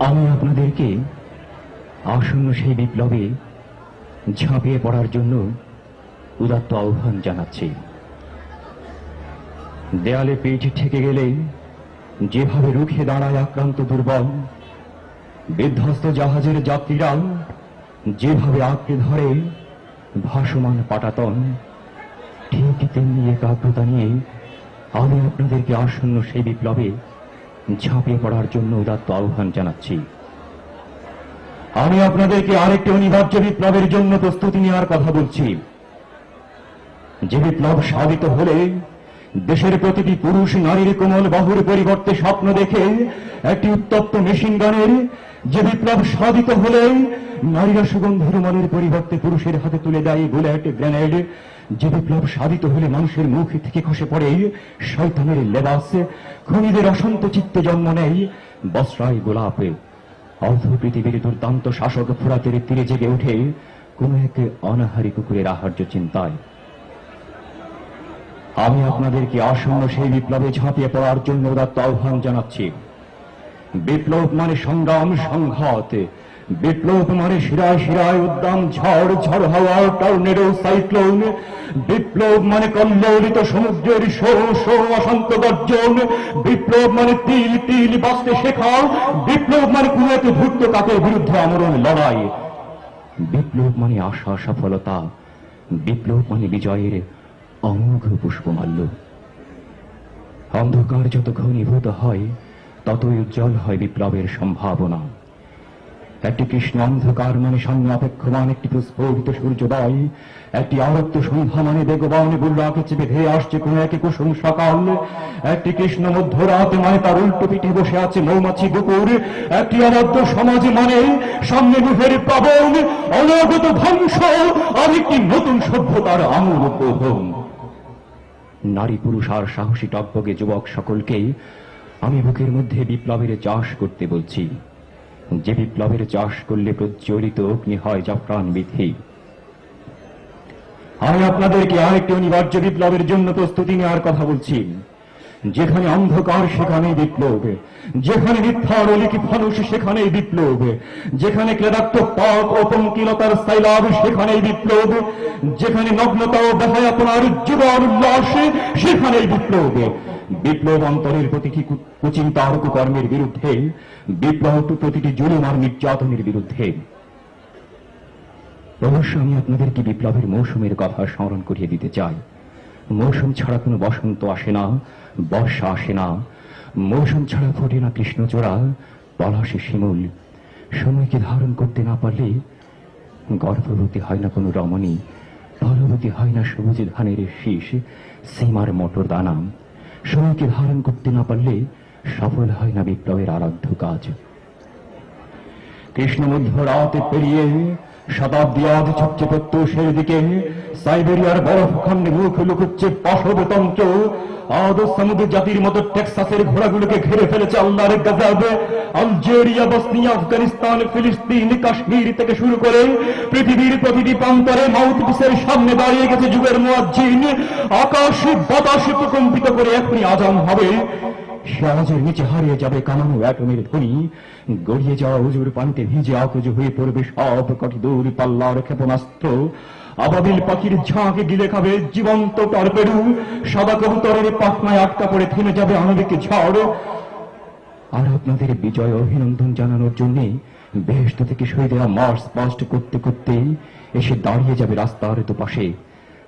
আমি আপনাদেরকে আসন্ন সেই বিপ্লবে ঝাঁপিয়ে পড়ার জন্য উদাত্ত আহ্বান জানাচ্ছি। দেয়ালে পিঠ ঠেকে গেলে যেভাবে রুখে দাঁড়ায় আক্রান্ত দুর্বল, বিধ্বস্ত জাহাজের যাত্রীরা যেভাবে আঁকড়ে ধরে ভাসমান পাটাতন, ঠিক তেমনি একাগ্রতা নিয়ে আমি আপনাদেরকে আসন্ন সেই বিপ্লবে ঝাঁপিয়ে পড়ার জন্য উদাত্ত আহ্বান জানাচ্ছি। আমি আপনাদেরকে আরেকটি অনিবার্য বিপ্লবের জন্য প্রস্তুতি নেওয়ার কথা বলছি, যে বিপ্লব সাধিত হলে দেশের প্রতিটি পুরুষ নারীর কোমল বাহুর পরিবর্তে স্বপ্ন দেখে একটি উত্তপ্ত মেশিন গানের, যে বিপ্লব সাধিত হলে নারীরা সুগন্ধি রুমালের পরিবর্তে পুরুষের হাতে তুলে দেয় বুলেট গ্রেনেড, যে বিপ্লব সাধিত হলে মানুষের মুখ থেকে খসে পড়ে শয়তানের লেবাস, খুনিদের অশান্ত চিত্তে জন্ম নেয় বস্ত্রায় গোলাপে, অর্ধ পৃথিবীর দুর্দান্ত শাসক ফুরাতের তীরে জেগে ওঠে কোন এক অনাহারী কুকুরের আহার্য চিন্তায়। আমি আপনাদেরকে আসন্ন সেই বিপ্লবে ঝাঁপিয়ে পড়ার জন্য উদাত্ত আহ্বান জানাচ্ছি। বিপ্লব মানে সংগ্রাম, সংঘাত। বিপ্লব মানে শিরায় শিরায় উদ্দাম ঝড়, ঝড় হাওয়া, টর্নেডো, সাইক্লোন। বিপ্লব মানে কল্লোলিত সমুদ্রের শো শো অশান্ত গর্জন। বিপ্লব মানে তিল তিল বাঁচতে শেখা। বিপ্লব মানে কোন এক ধূর্ত কাকের বিরুদ্ধে আমরণ লড়াই। বিপ্লব মানে আশা, সফলতা। বিপ্লব মানে বিজয়ের অমোঘ পুষ্পমাল্য। অন্ধকার যত ঘনীভূত হয় ততই উজ্জ্বল হয় বিপ্লবের সম্ভাবনা। একটি কৃষ্ণ অন্ধকার মানে সামনে অপেক্ষমান একটি প্রস্ফুটিত সূর্যোদয়। একটি আরক্ত সন্ধ্যা মানে বেগবান বুল্লাকে চেপে ধেয়ে আসছে কোন এক কুসুম সকাল। একটি কৃষ্ণ মধ্যরাত মানে তার উল্টো পিঠে বসে আছে মৌমাছি কুকুর। একটি আবদ্ধ সমাজ মানে সামনে মুখের প্লাবন, অনাগত ধ্বংস আর একটি নতুন সভ্যতার আমূল উদ্বোধন। নারী পুরুষ আর সাহসী টকবগে যুবক সকলকে আমি বুকের মধ্যে বিপ্লবের চাষ করতে বলছি, যে বিপ্লবের চাষ করলে প্রজ্বলিত অগ্নি হয় জাফরান বিধি। আমি আপনাদেরকে আরেকটি অনিবার্য বিপ্লবের জন্য প্রস্তুতি নেওয়ার কথা বলছি, যেখানে অন্ধকার সেখানেই বিপ্লব, যেখানে মিথ্যার অলিকি ফানুষ সেখানেই বিপ্লব, যেখানে ক্লেদাক্ত পাপ ও পঙ্কিলতার সাইলাব সেখানেই বিপ্লব, যেখানে নগ্নতা ও বেহায়াপনার যুগল উল্লাস সেখানেই বিপ্লব। বিপ্লব অন্তরের প্রতিটি কুচিন্তা আর কুকর্মের বিরুদ্ধে, বিপ্লব প্রতিটি জুলুম আর নির্যাতনের বিরুদ্ধে। অবশ্য আমি আপনাদেরকে বিপ্লবের মৌসুমের কথা স্মরণ করিয়ে দিতে চাই। মৌসুম ছাড়া কোনো বসন্ত আসে না, বর্ষা আসে না। মৌসুম ছাড়া ফোটে না কৃষ্ণচূড়া, পলাশে শিমুল। সময়কে ধারণ করতে না পারলে গর্ভবতী হয় না কোনো রমণী, ফলবতী হয় না সবুজ ধানের শীষ, সীমার মটর দানা। সময়কে ধারণ করতে না পারলে সফল হয় না বিপ্লবের আরাধ্য কাজ। কৃষ্ণ মধ্য রাতে পেরিয়ে শতাব্দী আজ ছুটছে প্রত্যুষের দিকে, সাইবেরিয়ার বরফ খণ্ডে মুখ লুকুচ্ছে পাশবতন্ত্র। আদ সামুদ্র জাতির মতো টেক্সাসের ঘোড়াগুলোকে ঘিরে ফেলেছে আল্লাহর গজব। আলজেরিয়া, বসনিয়া, আফগানিস্তান, ফিলিস্তিন, কাশ্মীর থেকে শুরু করে পৃথিবীর প্রতিটি প্রান্তরে মাউথপিসের সামনে দাঁড়িয়ে গেছে যুগের মুয়াজ্জিন। আকাশ বাতাস প্রকম্পিত করে এখনই আজান হবে। সমাজের নিচে হারিয়ে যাবে কামানো অ্যাটমের ধ্বনি, গড়িয়ে যাওয়া উজুর পানিতে ভিজে আকুজ হয়ে পড়বে সব কটি দূর পাল্লার ক্ষেপণাস্ত্র। আবাবিল পাখির ঝাঁকে গিলে খাবে জীবন্ত টর্পেডো, সাদা কবুতরের পাখনায় আটকা পড়ে থেমে যাবে আণবিক ঝড়। আর আপনাদের বিজয় অভিনন্দন জানানোর জন্য বেহেশত থেকে সয়ে দেওয়া মার্চ পাস্ট করতে করতে এসে দাঁড়িয়ে যাবে রাস্তার দুপাশে।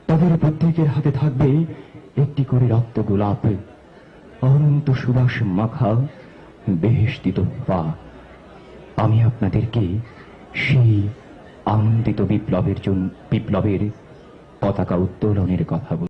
তাদের প্রত্যেকের হাতে থাকবে একটি করে রক্ত গোলাপ, অনন্ত সুবাস মাখা বেহেশতি তোহফা। আমি আপনাদেরকে সেই আনন্দিত বিপ্লবের পতাকা উত্তোলনের কথা বলছি।